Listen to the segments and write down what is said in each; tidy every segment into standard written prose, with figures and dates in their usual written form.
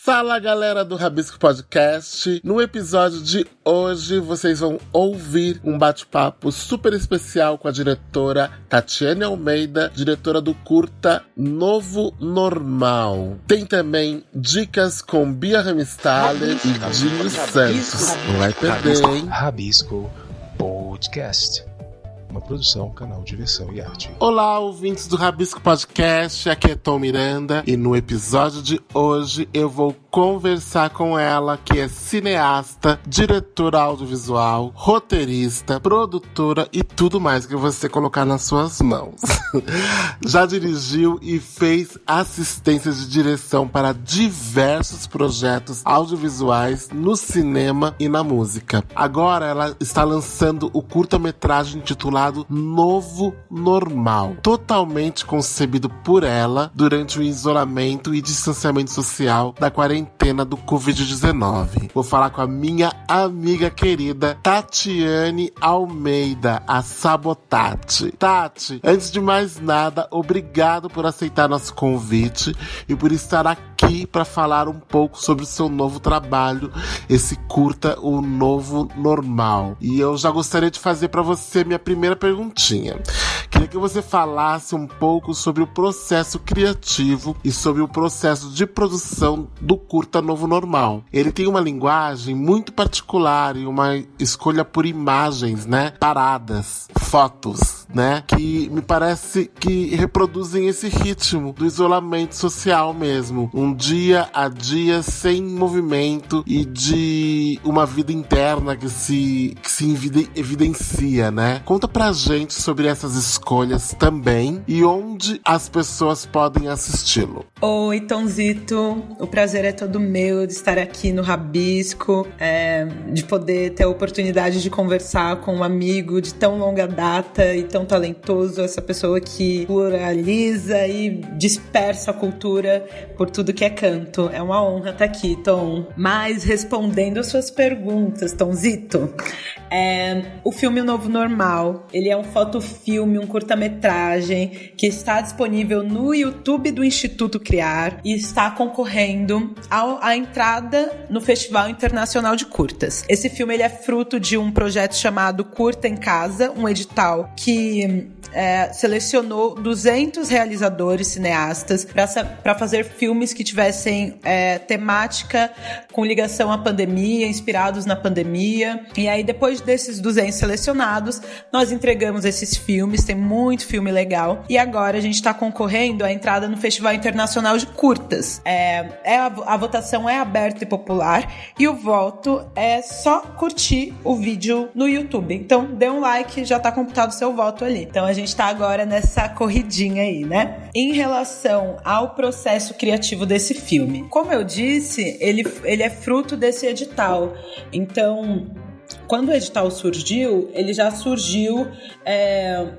Fala, galera do Rabisco Podcast. No episódio de hoje, vocês vão ouvir um bate-papo super especial com a diretora Tatiane Almeida, diretora do curta Novo Normal. Tem também dicas com Bia Ramstaller e Dinho Santos. Não vai perder, hein? Rabisco Podcast. Uma produção, canal Diversão e Arte. Olá, ouvintes do Rabisco Podcast, aqui é Tom Miranda e no episódio de hoje eu vou conversar com ela, que é cineasta, diretora audiovisual, roteirista, produtora e tudo mais que você colocar nas suas mãos. Já dirigiu e fez assistência de direção para diversos projetos audiovisuais no cinema e na música. Agora ela está lançando o curta-metragem intitulado Novo Normal, totalmente concebido por ela durante o isolamento e distanciamento social da quarentena do Covid-19. Vou falar com a minha amiga querida Tatiane Almeida, a Sabotati. Tati, antes de mais nada, obrigado por aceitar nosso convite e por estar aqui para falar um pouco sobre o seu novo trabalho, esse curta, o Novo Normal. E eu já gostaria de fazer para você minha primeira perguntinha. Queria que você falasse um pouco sobre o processo criativo e sobre o processo de produção do curta Novo Normal. Ele tem uma linguagem muito particular e uma escolha por imagens, né? Paradas, fotos, né? Que me parece que reproduzem esse ritmo do isolamento social mesmo. Um dia a dia sem movimento e de uma vida interna que se evidencia, né? Conta pra gente sobre essas escolhas também e onde as pessoas podem assisti-lo. Oi, Tonzito. O prazer é todo meu de estar aqui no Rabisco, de poder ter a oportunidade de conversar com um amigo de tão longa data e tão talentoso, essa pessoa que pluraliza e dispersa a cultura por tudo que é canto. É uma honra estar aqui, Tom. Mas respondendo as suas perguntas, Tonzito, o filme Novo Normal, ele é um fotofilme, um curta-metragem que está disponível no YouTube do Instituto Criar e está concorrendo à entrada no Festival Internacional de Curtas. Esse filme ele é fruto de um projeto chamado Curta em Casa, um edital que selecionou 200 realizadores, cineastas, para fazer filmes que tivessem temática com ligação à pandemia, inspirados na pandemia. E aí, depois desses 200 selecionados, nós entregamos esses filmes, tem muito filme legal. E agora a gente está concorrendo à entrada no Festival Internacional de Curtas. A votação é aberta e popular, e o voto é só curtir o vídeo no YouTube. Então, dê um like, já está computado o seu voto ali. Então, a gente tá agora nessa corridinha aí, né? Em relação ao processo criativo desse filme, como eu disse, ele é fruto desse edital. Então, quando o edital surgiu, ele já surgiu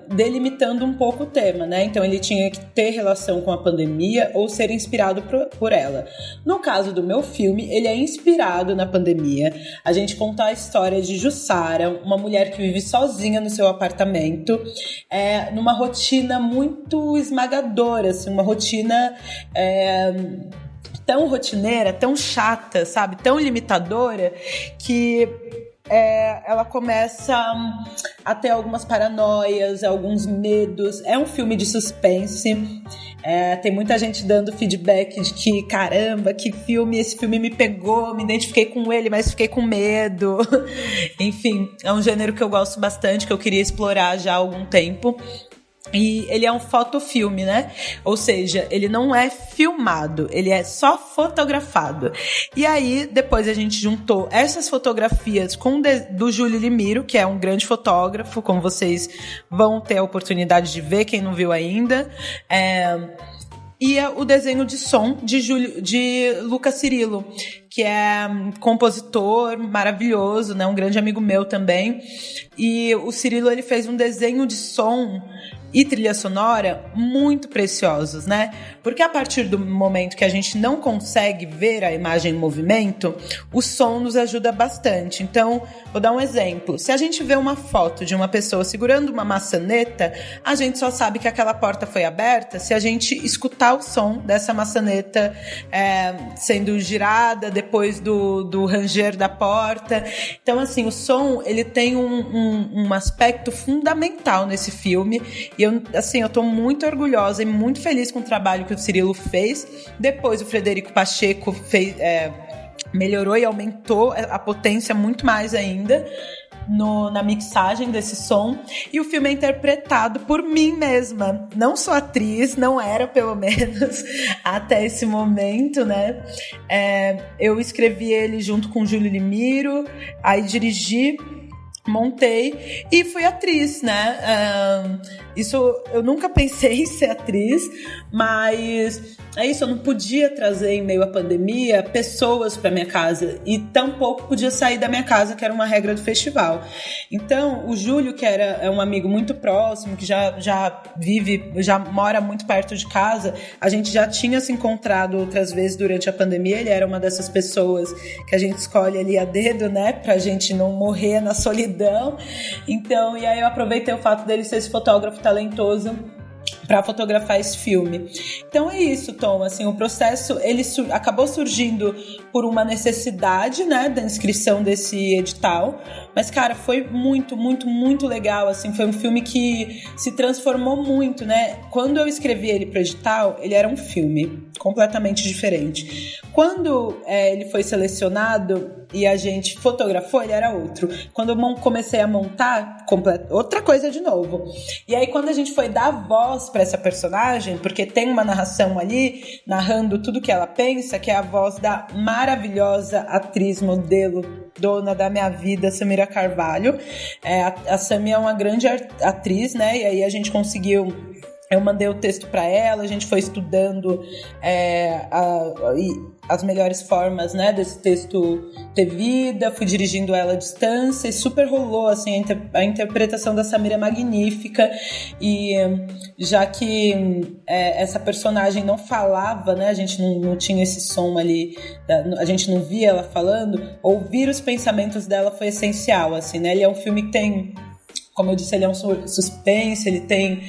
delimitando um pouco o tema, né? Então ele tinha que ter relação com a pandemia ou ser inspirado por ela. No caso do meu filme, ele é inspirado na pandemia. A gente conta a história de Jussara, uma mulher que vive sozinha no seu apartamento, numa rotina muito esmagadora, assim, uma rotina tão rotineira, tão chata, sabe? Tão limitadora que ela começa a ter algumas paranoias, alguns medos. É um filme de suspense. Tem muita gente dando feedback de que, caramba, que filme, esse filme me pegou, me identifiquei com ele, mas fiquei com medo. Enfim, é um gênero que eu gosto bastante, que eu queria explorar já há algum tempo. E ele é um fotofilme, né? Ou seja, ele não é filmado, ele é só fotografado. E aí, depois a gente juntou essas fotografias com do Júlio Limiro, que é um grande fotógrafo, como vocês vão ter a oportunidade de ver, quem não viu ainda. E o desenho de som de Lucas Cirilo, que é compositor maravilhoso, né? Um grande amigo meu também. E o Cirilo, ele fez um desenho de som e trilha sonora muito preciosos, né? Porque a partir do momento que a gente não consegue ver a imagem em movimento, o som nos ajuda bastante. Então, vou dar um exemplo. Se a gente vê uma foto de uma pessoa segurando uma maçaneta, a gente só sabe que aquela porta foi aberta se a gente escutar o som dessa maçaneta sendo girada depois do ranger da porta. Então, assim, o som, ele tem um aspecto fundamental nesse filme. E eu tô muito orgulhosa e muito feliz com o trabalho que o Cirilo fez. Depois o Frederico Pacheco melhorou e aumentou a potência muito mais ainda na mixagem desse som. E o filme é interpretado por mim mesma. Não sou atriz, não era pelo menos até esse momento, né? Eu escrevi ele junto com o Júlio Limiro, aí dirigi, montei e fui atriz, né? Isso, eu nunca pensei em ser atriz, mas é isso, eu não podia trazer em meio à pandemia pessoas para minha casa e tampouco podia sair da minha casa, que era uma regra do festival. Então, o Júlio, que é um amigo muito próximo, que já mora muito perto de casa, a gente já tinha se encontrado outras vezes durante a pandemia. Ele era uma dessas pessoas que a gente escolhe ali a dedo, né, pra gente não morrer na solidão. Então, e aí eu aproveitei o fato dele ser esse fotógrafo talentoso para fotografar esse filme. Então é isso, Tom, assim, o processo ele acabou surgindo por uma necessidade, né, da inscrição desse edital, mas, cara, foi muito, muito, muito legal, assim, foi um filme que se transformou muito, né? Quando eu escrevi ele para o edital, ele era um filme completamente diferente. Quando ele foi selecionado e a gente fotografou, ele era outro. Quando eu comecei a montar, outra coisa de novo. E aí, quando a gente foi dar voz para essa personagem, porque tem uma narração ali, narrando tudo que ela pensa, que é a voz da maravilhosa atriz, modelo, dona da minha vida, Samira Carvalho. A Sami é uma grande atriz, né? E aí a gente conseguiu... Eu mandei o texto para ela, a gente foi estudando as melhores formas, né, desse texto ter vida, fui dirigindo ela à distância e super rolou, assim, a interpretação da Samira é magnífica. E já que essa personagem não falava, né, a gente não tinha esse som ali, a gente não via ela falando, ouvir os pensamentos dela foi essencial, assim, né? Ele é um filme que tem, como eu disse, ele é um suspense, ele tem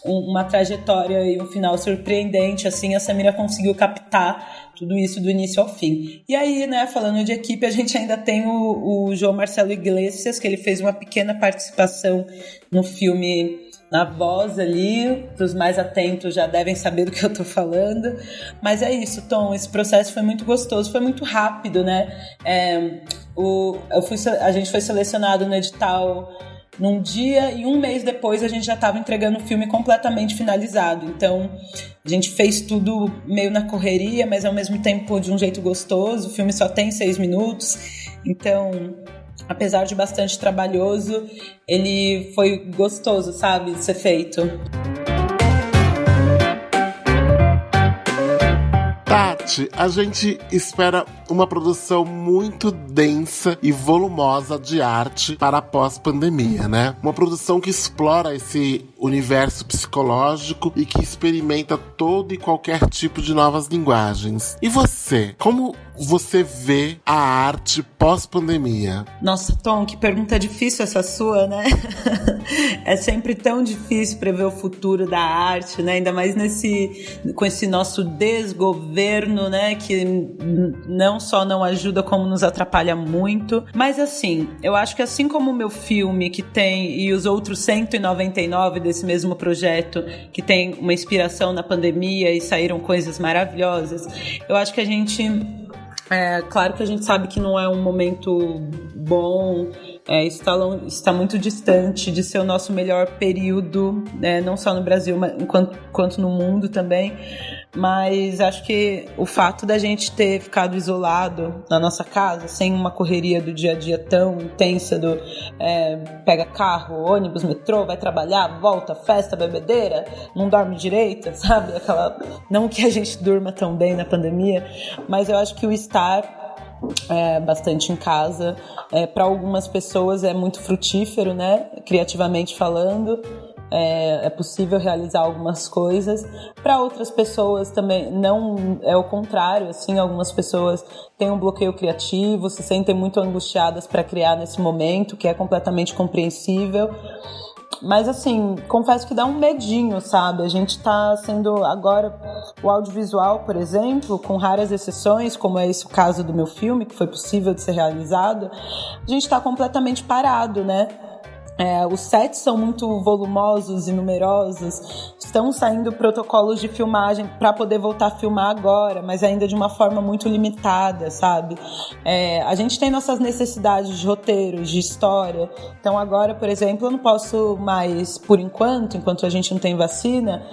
uma trajetória e um final surpreendente, assim, a Samira conseguiu captar tudo isso do início ao fim. E aí, né, falando de equipe, a gente ainda tem o João Marcelo Iglesias, que ele fez uma pequena participação no filme na voz ali, para os mais atentos já devem saber do que eu tô falando, mas é isso, Tom, esse processo foi muito gostoso, foi muito rápido, né? A gente foi selecionado no edital num dia e um mês depois a gente já estava entregando o filme completamente finalizado. Então a gente fez tudo meio na correria, mas ao mesmo tempo de um jeito gostoso. O filme só tem 6 minutos, então apesar de bastante trabalhoso, ele foi gostoso, sabe, de ser feito. Tati, a gente espera uma produção muito densa e volumosa de arte para a pós-pandemia, né? Uma produção que explora esse universo psicológico e que experimenta todo e qualquer tipo de novas linguagens. E você? Como você vê a arte pós-pandemia? Nossa, Tom, que pergunta difícil essa sua, né? É sempre tão difícil prever o futuro da arte, né? Ainda mais com esse nosso desgoverno, né? Que não só não ajuda, como nos atrapalha muito. Mas assim, eu acho que assim como o meu filme que tem, e os outros 199 desse mesmo projeto, que tem uma inspiração na pandemia e saíram coisas maravilhosas, eu acho que a gente... claro que a gente sabe que não é um momento bom, está muito distante de ser o nosso melhor período, né, não só no Brasil, mas quanto no mundo também, mas acho que o fato da gente ter ficado isolado na nossa casa, sem uma correria do dia a dia tão intensa do pega carro, ônibus, metrô, vai trabalhar, volta, festa, bebedeira, não dorme direito, sabe? Não que a gente durma tão bem na pandemia, mas eu acho que o estar bastante em casa, para algumas pessoas é muito frutífero, né? Criativamente falando. é possível realizar algumas coisas. Para outras pessoas também não é o contrário, assim, algumas pessoas têm um bloqueio criativo, se sentem muito angustiadas para criar nesse momento, que é completamente compreensível. Mas assim, confesso que dá um medinho, sabe? A gente tá sendo agora, o audiovisual, por exemplo, com raras exceções, como é esse o caso do meu filme, que foi possível de ser realizado, a gente tá completamente parado, né? Os sets são muito volumosos e numerosos, estão saindo protocolos de filmagem para poder voltar a filmar agora, mas ainda de uma forma muito limitada, sabe? A gente tem nossas necessidades de roteiros, de história, então agora, por exemplo, eu não posso mais, por enquanto a gente não tem vacina,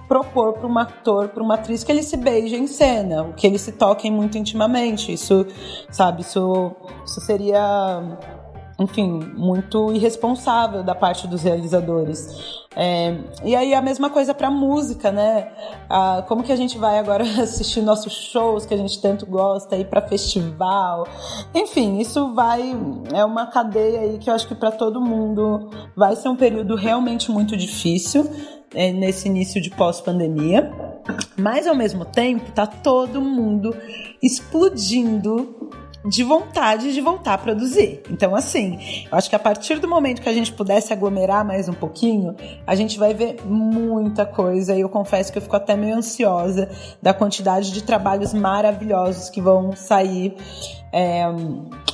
propor para um ator, para uma atriz que eles se beijem em cena, que eles se toquem muito intimamente. Isso, sabe, isso seria... enfim, muito irresponsável da parte dos realizadores. E aí a mesma coisa para música, né? Como que a gente vai agora assistir nossos shows que a gente tanto gosta, ir para festival? Enfim, isso é uma cadeia aí que eu acho que para todo mundo vai ser um período realmente muito difícil nesse início de pós-pandemia. Mas ao mesmo tempo tá todo mundo explodindo de vontade de voltar a produzir. Então, assim, eu acho que a partir do momento que a gente pudesse aglomerar mais um pouquinho, a gente vai ver muita coisa, e eu confesso que eu fico até meio ansiosa da quantidade de trabalhos maravilhosos que vão sair,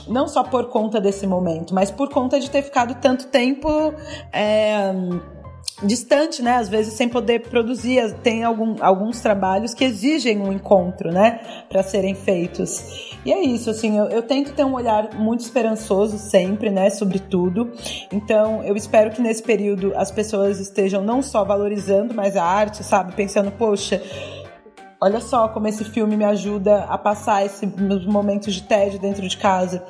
não só por conta desse momento, mas por conta de ter ficado tanto tempo distante, né? Às vezes sem poder produzir. Tem alguns trabalhos que exigem um encontro, né? Para serem feitos. E é isso, assim, eu tento ter um olhar muito esperançoso sempre, né? Sobre tudo. Então, eu espero que nesse período as pessoas estejam não só valorizando mais a arte, sabe? Pensando, poxa, olha só como esse filme me ajuda a passar meus momentos de tédio dentro de casa.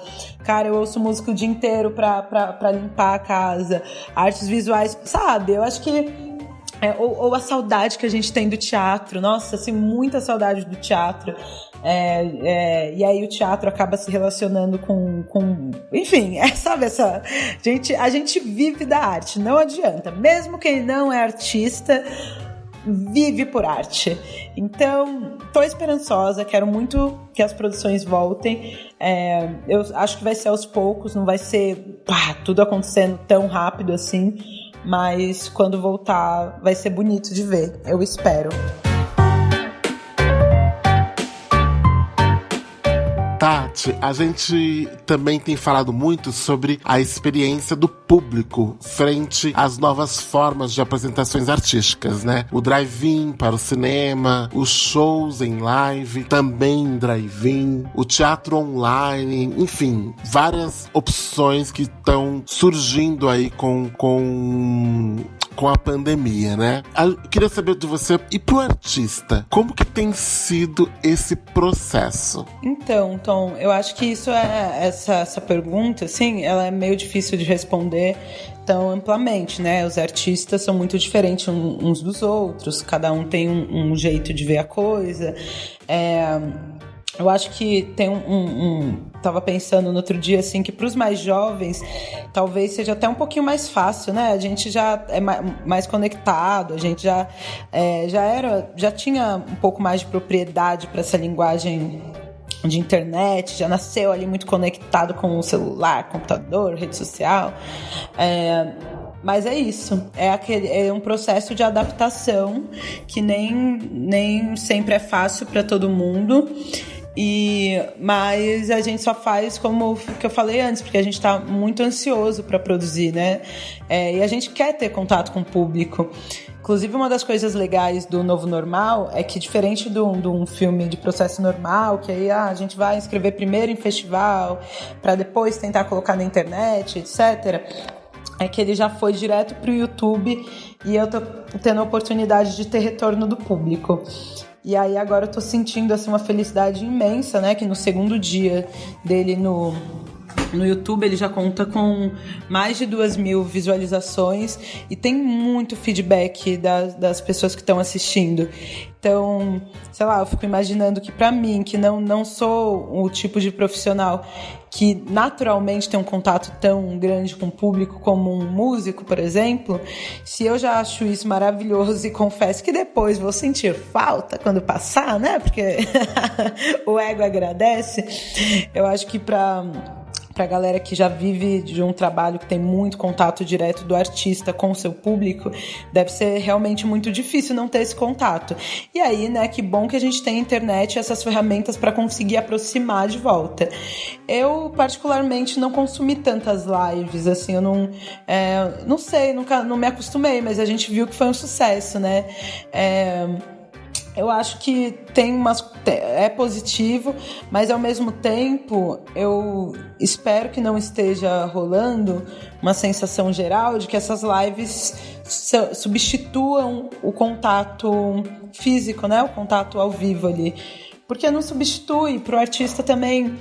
Cara, eu ouço música o dia inteiro pra limpar a casa. Artes visuais, sabe? Eu acho que... ou a saudade que a gente tem do teatro. Nossa, assim, muita saudade do teatro. E aí o teatro acaba se relacionando com enfim, sabe essa... A gente vive da arte, não adianta. Mesmo quem não é artista... vive por arte. Então, tô esperançosa, quero muito que as produções voltem. Eu acho que vai ser aos poucos, não vai ser tudo acontecendo tão rápido assim, mas quando voltar vai ser bonito de ver, eu espero. Tati, a gente também tem falado muito sobre a experiência do público frente às novas formas de apresentações artísticas, né? O drive-in para o cinema, os shows em live, também em drive-in, o teatro online, enfim, várias opções que estão surgindo aí com a pandemia, né? Eu queria saber de você, e pro artista, como que tem sido esse processo? Então, Tom, eu acho que isso essa pergunta, assim, ela é meio difícil de responder tão amplamente, né? Os artistas são muito diferentes uns dos outros, cada um tem um jeito de ver a coisa. Eu acho que tem tava pensando no outro dia, assim, que para os mais jovens talvez seja até um pouquinho mais fácil, né? A gente já é mais conectado, a gente já tinha um pouco mais de propriedade para essa linguagem de internet, já nasceu ali muito conectado com o celular, computador, rede social. Mas é isso, é um processo de adaptação que nem sempre é fácil para todo mundo. Mas a gente só faz como que eu falei antes, porque a gente está muito ansioso para produzir, né? E a gente quer ter contato com o público. Inclusive, uma das coisas legais do Novo Normal é que, diferente de um filme de processo normal, que aí a gente vai inscrever primeiro em festival, para depois tentar colocar na internet, etc., é que ele já foi direto para o YouTube e eu tô tendo a oportunidade de ter retorno do público. E aí agora eu tô sentindo assim, uma felicidade imensa, né? Que no segundo dia dele no No YouTube ele já conta com mais de 2.000 visualizações e tem muito feedback das pessoas que estão assistindo. Então, sei lá, eu fico imaginando que pra mim, que não sou o tipo de profissional que naturalmente tem um contato tão grande com o público como um músico, por exemplo, se eu já acho isso maravilhoso e confesso que depois vou sentir falta quando passar, né? Porque o ego agradece. Eu acho que pra galera que já vive de um trabalho que tem muito contato direto do artista com o seu público, deve ser realmente muito difícil não ter esse contato. E aí, né, que bom que a gente tem a internet e essas ferramentas para conseguir aproximar de volta. Eu, particularmente, não consumi tantas lives, assim, eu não sei, não me acostumei, mas a gente viu que foi um sucesso, né? Eu acho que é positivo, mas ao mesmo tempo eu espero que não esteja rolando uma sensação geral de que essas lives substituam o contato físico, né? O contato ao vivo ali. Porque não substitui, pro artista também.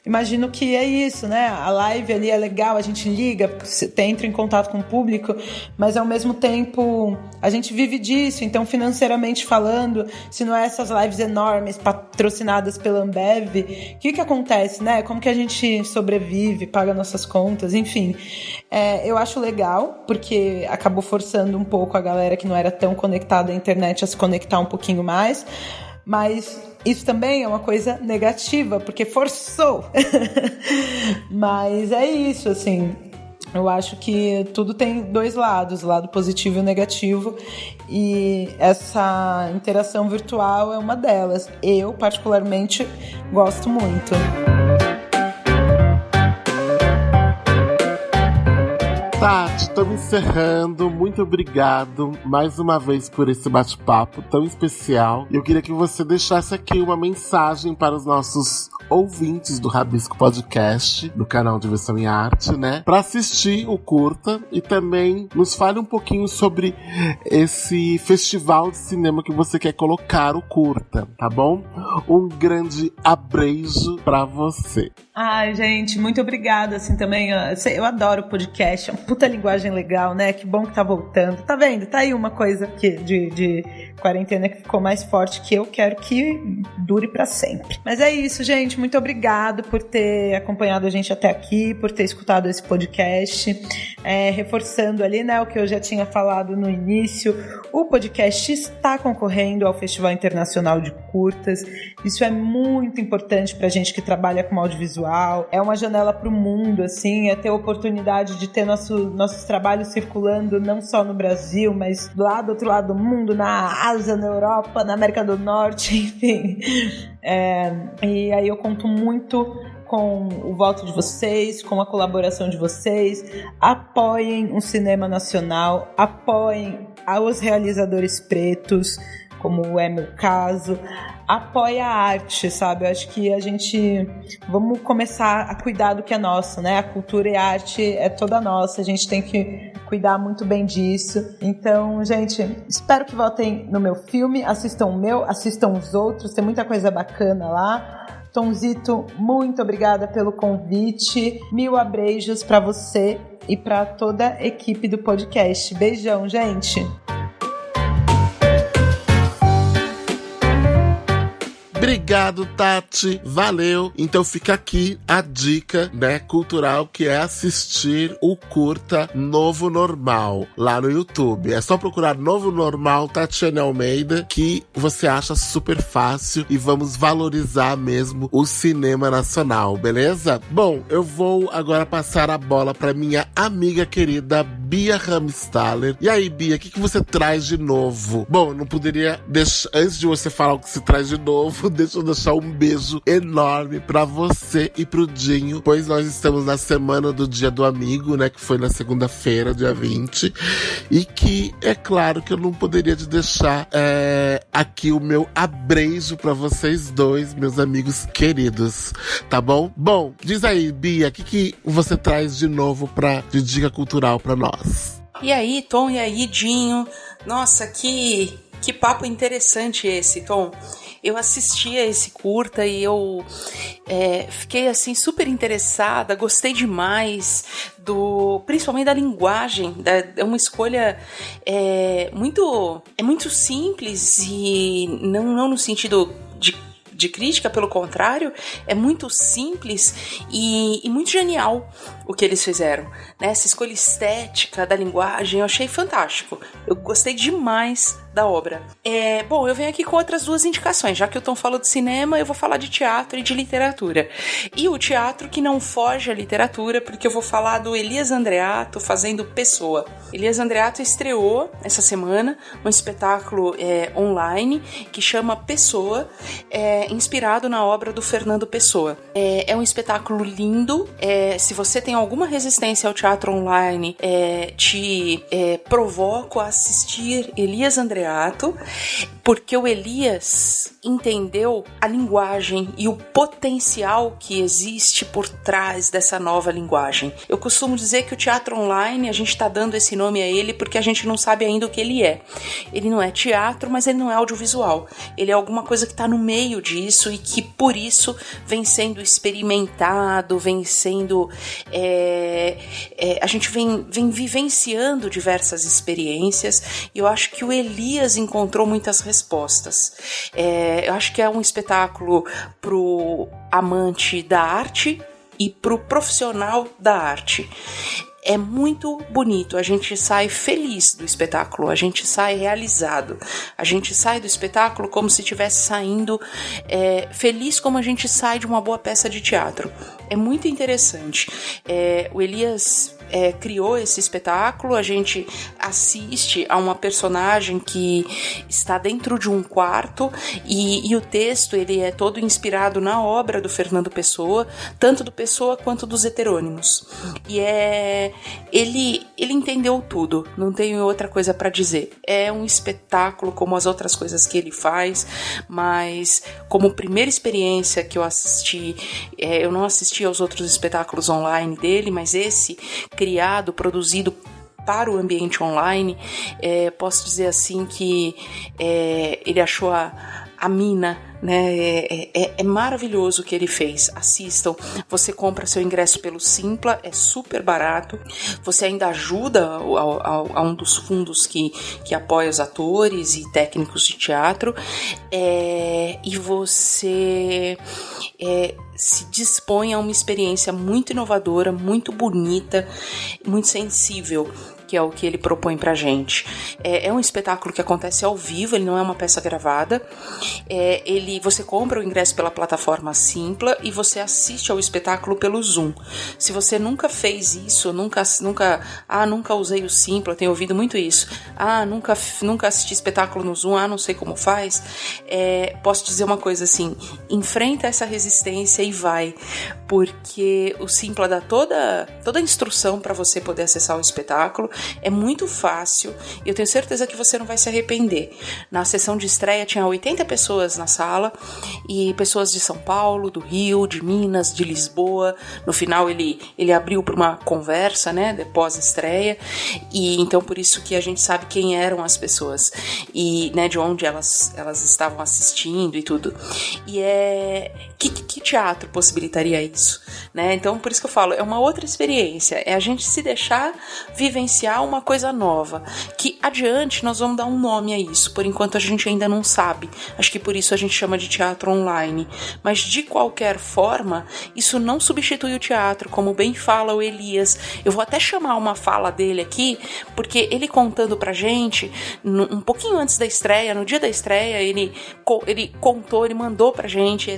Imagino que é isso, né? A live ali é legal, a gente liga, entra em contato com o público, mas ao mesmo tempo a gente vive disso, então financeiramente falando, se não é essas lives enormes, patrocinadas pela Ambev, o que acontece, né? Como que a gente sobrevive, paga nossas contas, enfim. Eu acho legal, porque acabou forçando um pouco a galera que não era tão conectada à internet a se conectar um pouquinho mais, mas isso também é uma coisa negativa, porque forçou. Mas é isso, assim. Eu acho que tudo tem dois lados, o lado positivo e o negativo. E essa interação virtual é uma delas. Eu, particularmente, gosto muito. Tati, estamos encerrando. Muito obrigado mais uma vez por esse bate-papo tão especial. Eu queria que você deixasse aqui uma mensagem para os nossos ouvintes do Rabisco Podcast, do canal Diversão em Arte, né? Para assistir o curta e também nos fale um pouquinho sobre esse festival de cinema que você quer colocar o curta, tá bom? Um grande abraço para você. Ai, gente, muito obrigada, assim, também, eu adoro podcast, é uma puta linguagem legal, né, que bom que tá voltando, tá vendo, tá aí uma coisa que, de quarentena que ficou mais forte, que eu quero que dure pra sempre. Mas é isso, gente, muito obrigado por ter acompanhado a gente até aqui, por ter escutado esse podcast, reforçando ali, né, o que eu já tinha falado no início, o podcast está concorrendo ao Festival Internacional de Curtas, isso é muito importante pra gente que trabalha com audiovisual. É uma janela para o mundo, assim, é ter a oportunidade de ter nossos trabalhos circulando não só no Brasil, mas lá do outro lado do mundo, na Ásia, na Europa, na América do Norte, enfim. E aí eu conto muito com o voto de vocês, com a colaboração de vocês. Apoiem o cinema nacional, apoiem os realizadores pretos, como é meu caso. Apoia a arte, sabe? Eu acho que vamos começar a cuidar do que é nosso, né? A cultura e a arte é toda nossa, a gente tem que cuidar muito bem disso. Então, gente, espero que votem no meu filme, assistam o meu, assistam os outros, tem muita coisa bacana lá. Tomzito, muito obrigada pelo convite, 1000 abreijos pra você e pra toda a equipe do podcast. Beijão, gente! Obrigado, Tati. Valeu. Então fica aqui a dica, né, cultural, que é assistir o curta Novo Normal lá no YouTube. É só procurar Novo Normal Tatiane Almeida que você acha super fácil e vamos valorizar mesmo o cinema nacional, beleza? Bom, eu vou agora passar a bola para minha amiga querida Bia Ramstaller. E aí, Bia, o que você traz de novo? Bom, não poderia deixar, antes de você falar o que se traz de novo, deixa eu deixar um beijo enorme pra você e pro Dinho, pois nós estamos na semana do Dia do Amigo, né, que foi na segunda-feira, dia 20, e que é claro que eu não poderia te deixar aqui o meu abreijo pra vocês dois, meus amigos queridos, tá bom? Bom, diz aí, Bia, o que você traz de novo de dica cultural pra nós? E aí, Tom, e aí, Dinho? Nossa, que papo interessante esse, Tom. eu assisti a esse curta e eu fiquei assim super interessada, gostei demais principalmente da linguagem, é uma escolha muito simples e não no sentido de crítica, pelo contrário, é muito simples e muito genial o que eles fizeram, né? Essa escolha estética da linguagem eu achei fantástico, eu gostei demais da obra. Bom, eu venho aqui com outras 2 indicações, já que o Tom falou de cinema, eu vou falar de teatro e de literatura. E o teatro que não foge à literatura, porque eu vou falar do Elias Andreato fazendo Pessoa. Elias Andreato estreou essa semana um espetáculo online que chama Pessoa, inspirado na obra do Fernando Pessoa. É um espetáculo lindo, se você tem alguma resistência ao teatro online, te provoco a assistir Elias Andreato, porque o Elias entendeu a linguagem e o potencial que existe por trás dessa nova linguagem. Eu costumo dizer que o teatro online, a gente está dando esse nome a ele porque a gente não sabe ainda o que ele é. Ele não é teatro, mas ele não é audiovisual. Ele é alguma coisa que está no meio disso e que por isso vem sendo experimentado, vem sendo... a gente vem vivenciando diversas experiências e eu acho que o Elias encontrou muitas respostas. Eu acho que é um espetáculo pro amante da arte e pro profissional da arte. É muito bonito, a gente sai feliz do espetáculo, a gente sai realizado, a gente sai do espetáculo como se estivesse saindo feliz, como a gente sai de uma boa peça de teatro. É muito interessante. O Elias criou esse espetáculo, a gente assiste a uma personagem que está dentro de um quarto e o texto ele é todo inspirado na obra do Fernando Pessoa, tanto do Pessoa quanto dos heterônimos. E ele entendeu tudo, não tenho outra coisa para dizer. É um espetáculo como as outras coisas que ele faz, mas como primeira experiência que eu assisti, eu não assisti aos outros espetáculos online dele, mas esse criado, produzido para o ambiente online, posso dizer assim que ele achou a mina, né? É maravilhoso o que ele fez. Assistam. Você compra seu ingresso pelo Simpla, é super barato. Você ainda ajuda a um dos fundos que apoia os atores e técnicos de teatro, e você se dispõe a uma experiência muito inovadora, muito bonita, muito sensível, que é o que ele propõe pra gente. É um espetáculo que acontece ao vivo, ele não é uma peça gravada. Você compra o ingresso pela plataforma Simpla e você assiste ao espetáculo pelo Zoom. Se você nunca fez isso, nunca usei o Simpla, tenho ouvido muito isso. Nunca assisti espetáculo no Zoom, não sei como faz. Posso dizer uma coisa assim, enfrenta essa resistência e vai, porque o Simpla dá toda a instrução para você poder acessar o espetáculo. É muito fácil e eu tenho certeza que você não vai se arrepender. Na sessão de estreia tinha 80 pessoas na sala e pessoas de São Paulo, do Rio, de Minas, de Lisboa. No final ele abriu para uma conversa, né, depois da estreia, e então por isso que a gente sabe quem eram as pessoas e, né, de onde elas estavam assistindo e tudo. E que teatro possibilitaria isso, né? Então por isso que eu falo, é uma outra experiência, é a gente se deixar vivenciar uma coisa nova, que adiante nós vamos dar um nome a isso, por enquanto a gente ainda não sabe, acho que por isso a gente chama de teatro online, mas de qualquer forma, isso não substitui o teatro, como bem fala o Elias. Eu vou até chamar uma fala dele aqui, porque ele contando pra gente, um pouquinho antes da estreia, no dia da estreia, ele contou, ele mandou pra gente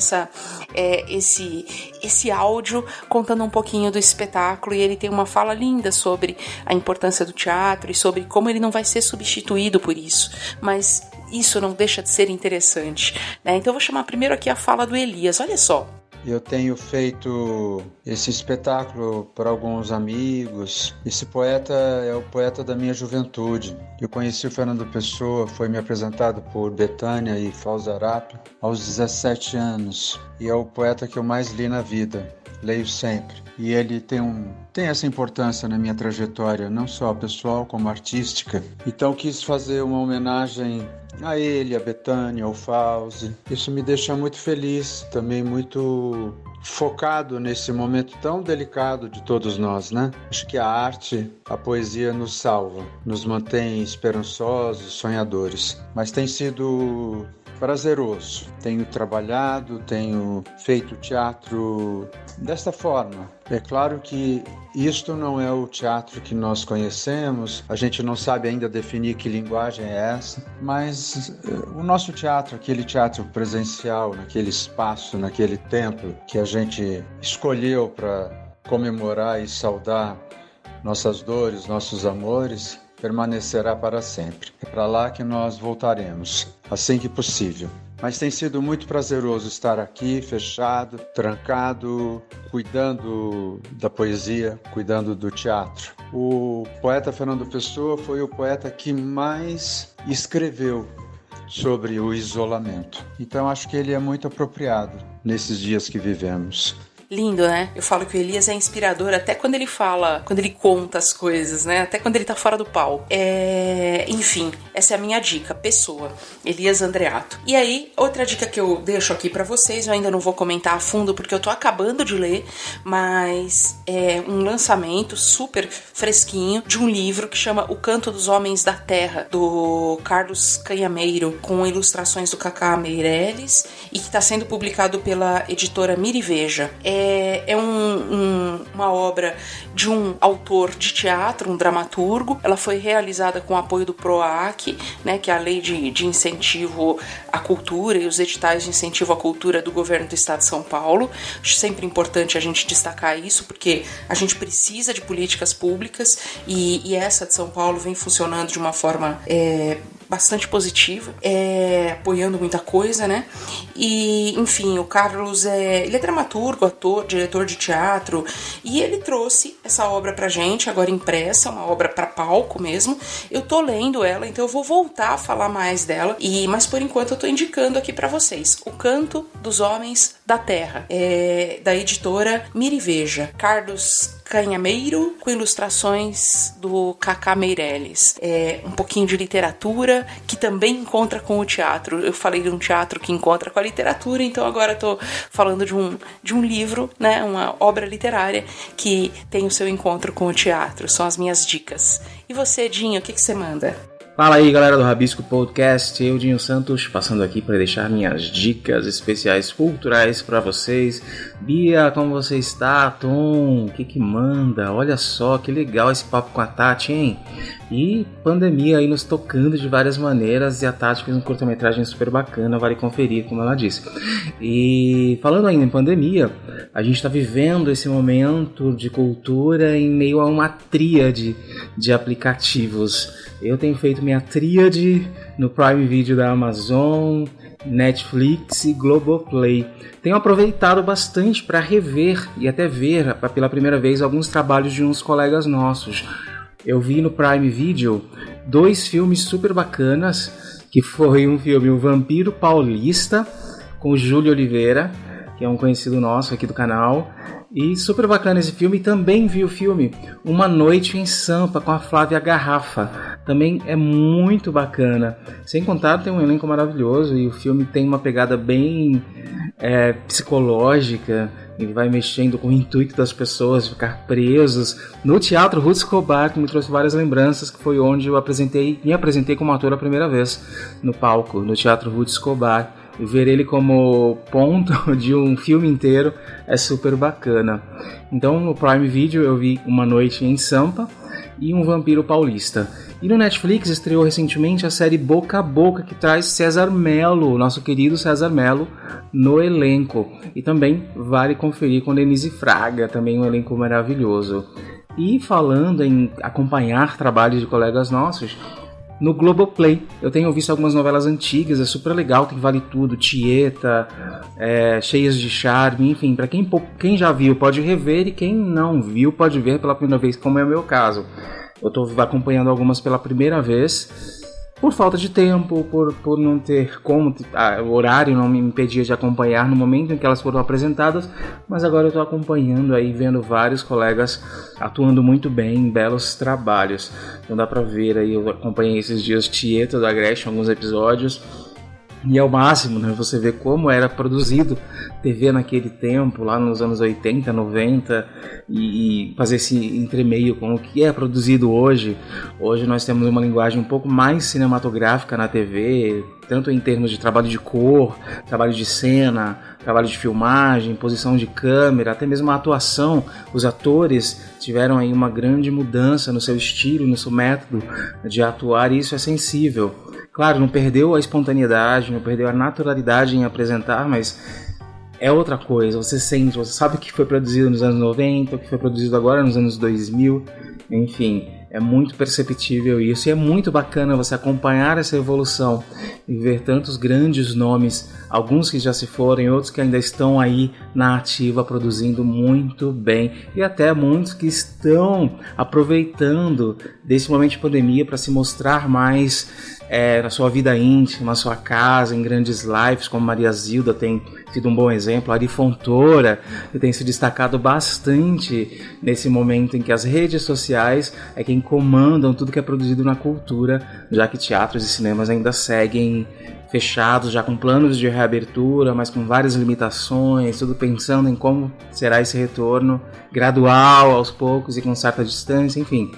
esse áudio contando um pouquinho do espetáculo, e ele tem uma fala linda sobre a importância do teatro e sobre como ele não vai ser substituído por isso, mas isso não deixa de ser interessante, né? Então eu vou chamar primeiro aqui a fala do Elias. Olha só. Eu tenho feito esse espetáculo para alguns amigos. Esse poeta é o poeta da minha juventude. Eu conheci o Fernando Pessoa, foi me apresentado por Betânia e Falzarap aos 17 anos. E é o poeta que eu mais li na vida. Leio sempre. E ele tem essa importância na minha trajetória, não só pessoal como artística. Então quis fazer uma homenagem a ele, a Betânia, ao Fauzi. Isso me deixa muito feliz, também muito focado nesse momento tão delicado de todos nós, né? Acho que a arte, a poesia nos salva, nos mantém esperançosos, sonhadores. Mas tem sido prazeroso. Tenho trabalhado, tenho feito teatro desta forma. É claro que isto não é o teatro que nós conhecemos, a gente não sabe ainda definir que linguagem é essa, mas o nosso teatro, aquele teatro presencial, naquele espaço, naquele templo que a gente escolheu para comemorar e saudar nossas dores, nossos amores, permanecerá para sempre. É para lá que nós voltaremos, assim que possível. Mas tem sido muito prazeroso estar aqui, fechado, trancado, cuidando da poesia, cuidando do teatro. O poeta Fernando Pessoa foi o poeta que mais escreveu sobre o isolamento. Então acho que ele é muito apropriado nesses dias que vivemos. Lindo, né? Eu falo que o Elias é inspirador até quando ele fala, quando ele conta as coisas, né? Até quando ele tá fora do palco. Enfim, essa é a minha dica, Pessoa, Elias Andreato. E aí, outra dica que eu deixo aqui pra vocês, eu ainda não vou comentar a fundo porque eu tô acabando de ler, mas é um lançamento super fresquinho de um livro que chama O Canto dos Homens da Terra, do Carlos Canhameiro, com ilustrações do Cacá Meirelles e que tá sendo publicado pela editora Miriveja. É uma obra de um autor de teatro, um dramaturgo. Ela foi realizada com o apoio do PROAC, né, que é a lei de incentivo à cultura e os editais de incentivo à cultura do governo do estado de São Paulo. Acho sempre importante a gente destacar isso, porque a gente precisa de políticas públicas e essa de São Paulo vem funcionando de uma forma bastante positiva, apoiando muita coisa, né? E, enfim, o Carlos ele é dramaturgo, ator, diretor de teatro, e ele trouxe essa obra pra gente, agora impressa, uma obra pra palco mesmo. Eu tô lendo ela, então eu vou voltar a falar mais dela, mas por enquanto eu tô indicando aqui pra vocês O Canto dos Homens da Terra, da editora Miriveja, Carlos Canhameiro, com ilustrações do Cacá Meirelles. Um pouquinho de literatura que também encontra com o teatro. Eu falei de um teatro que encontra com a literatura, então agora estou falando de um livro, né, uma obra literária que tem o seu encontro com o teatro. São as minhas dicas. E você, Dinho, o que você manda? Fala aí, galera do Rabisco Podcast, eu, Dinho Santos, passando aqui para deixar minhas dicas especiais culturais para vocês. Bia, como você está? Tom, o que manda? Olha só, que legal esse papo com a Tati, hein? E pandemia aí nos tocando de várias maneiras, e a Tati fez um curta-metragem super bacana, vale conferir, como ela disse. E falando ainda em pandemia, a gente está vivendo esse momento de cultura em meio a uma tríade de aplicativos. Eu tenho feito minha tríade no Prime Video da Amazon, Netflix e Globoplay. Tenho aproveitado bastante para rever e até ver pela primeira vez alguns trabalhos de uns colegas nossos. Eu vi no Prime Video 2 filmes super bacanas, que foi um filme O Vampiro Paulista, com o Júlio Oliveira, que é um conhecido nosso aqui do canal. E super bacana esse filme. E também vi o filme Uma Noite em Sampa, com a Flávia Garrafa. Também é muito bacana. Sem contar, tem um elenco maravilhoso e o filme tem uma pegada bem psicológica. Ele vai mexendo com o intuito das pessoas ficar presos. No Teatro Ruth Escobar, que me trouxe várias lembranças, que foi onde eu me apresentei como ator a primeira vez no palco, no Teatro Ruth Escobar. E ver ele como ponto de um filme inteiro é super bacana. Então no Prime Video eu vi Uma Noite em Sampa e Um Vampiro Paulista. E no Netflix estreou recentemente a série Boca a Boca, que traz César Mello, nosso querido César Mello, no elenco. E também vale conferir com Denise Fraga, também um elenco maravilhoso. E falando em acompanhar trabalhos de colegas nossos, no Globoplay eu tenho visto algumas novelas antigas, é super legal, tem Vale Tudo, Tieta, Cheias de Charme, enfim, para quem já viu pode rever e quem não viu pode ver pela primeira vez, como é o meu caso. Eu estou acompanhando algumas pela primeira vez por falta de tempo, por não ter como, o horário não me impedia de acompanhar no momento em que elas foram apresentadas, mas agora eu estou acompanhando aí, vendo vários colegas atuando muito bem em belos trabalhos. Então dá pra ver aí, eu acompanhei esses dias Tieta do Agreste, alguns episódios, e é o máximo, né? Você vê como era produzido TV naquele tempo, lá nos anos 80, 90, e fazer esse entremeio com o que é produzido hoje. Hoje nós temos uma linguagem um pouco mais cinematográfica na TV, tanto em termos de trabalho de cor, trabalho de cena, trabalho de filmagem, posição de câmera, até mesmo a atuação. Os atores tiveram aí uma grande mudança no seu estilo, no seu método de atuar, e isso é sensível. Claro, não perdeu a espontaneidade, não perdeu a naturalidade em apresentar, mas é outra coisa. Você sente, você sabe o que foi produzido nos anos 90, o que foi produzido agora nos anos 2000, enfim, é muito perceptível isso. E é muito bacana você acompanhar essa evolução e ver tantos grandes nomes, alguns que já se foram e outros que ainda estão aí na ativa produzindo muito bem, e até muitos que estão aproveitando desse momento de pandemia para se mostrar mais na sua vida íntima, na sua casa, em grandes lives, como Maria Zilda tem sido um bom exemplo, Ari Fontoura, que tem se destacado bastante nesse momento em que as redes sociais é quem comandam tudo que é produzido na cultura, já que teatros e cinemas ainda seguem fechados, já com planos de reabertura, mas com várias limitações, tudo pensando em como será esse retorno gradual, aos poucos e com certa distância, enfim.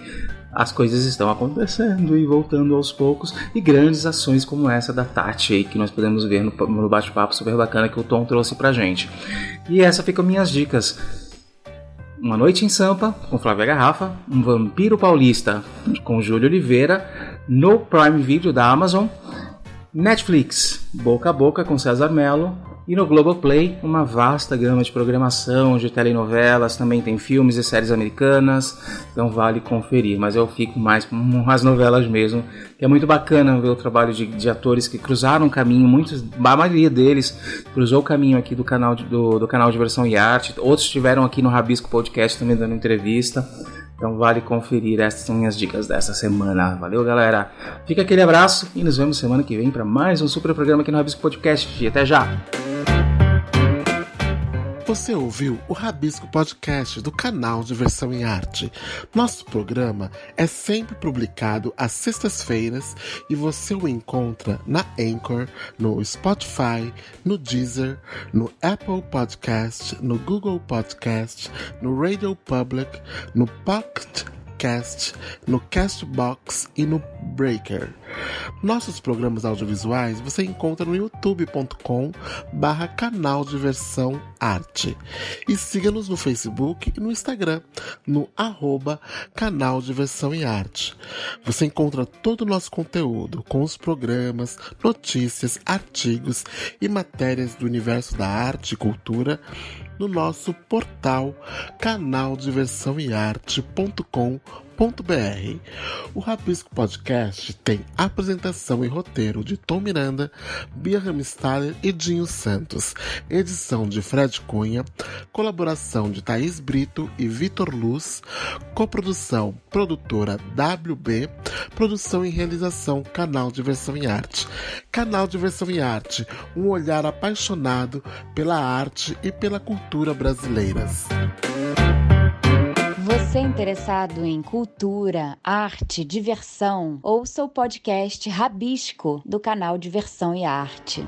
As coisas estão acontecendo e voltando aos poucos, e grandes ações como essa da Tati aí, que nós podemos ver no bate-papo super bacana que o Tom trouxe pra gente. E essa ficam minhas dicas. Uma Noite em Sampa, com Flávia Garrafa, Um Vampiro Paulista, com Júlio Oliveira, no Prime Video da Amazon, Netflix, Boca a Boca, com César Mello, e no Globoplay, uma vasta gama de programação, de telenovelas, também tem filmes e séries americanas, então vale conferir, mas eu fico mais com as novelas mesmo, que é muito bacana ver o trabalho de atores que cruzaram o caminho, a maioria deles cruzou o caminho aqui do canal Diversão e Arte, outros estiveram aqui no Rabisco Podcast também dando entrevista. Então vale conferir, essas são minhas dicas dessa semana. Valeu, galera. Fica aquele abraço e nos vemos semana que vem para mais um super programa aqui no Rabisco Podcast. E até já! Você ouviu o Rabisco Podcast do canal Diversão em Arte. Nosso programa é sempre publicado às sextas-feiras e você o encontra na Anchor, no Spotify, no Deezer, no Apple Podcast, no Google Podcast, no Radio Public, no Pocket Cast, no Castbox e no Breaker. Nossos programas audiovisuais você encontra no youtube.com/canal Diversão Arte. E siga-nos no Facebook e no Instagram, no @canal Diversão e Arte. Você encontra todo o nosso conteúdo, com os programas, notícias, artigos e matérias do universo da arte e cultura, no nosso portal canaldiversãoearte.com.br. O Rabisco Podcast tem apresentação e roteiro de Tom Miranda, Bia Ramstaller e Dinho Santos, edição de Fred Cunha, colaboração de Thaís Brito e Vitor Luz, coprodução produtora WB, produção e realização Canal Diversão e Arte. Canal Diversão e Arte, um olhar apaixonado pela arte e pela cultura brasileiras. Você interessado em cultura, arte, diversão? Ouça o podcast Rabisco, do canal Diversão e Arte.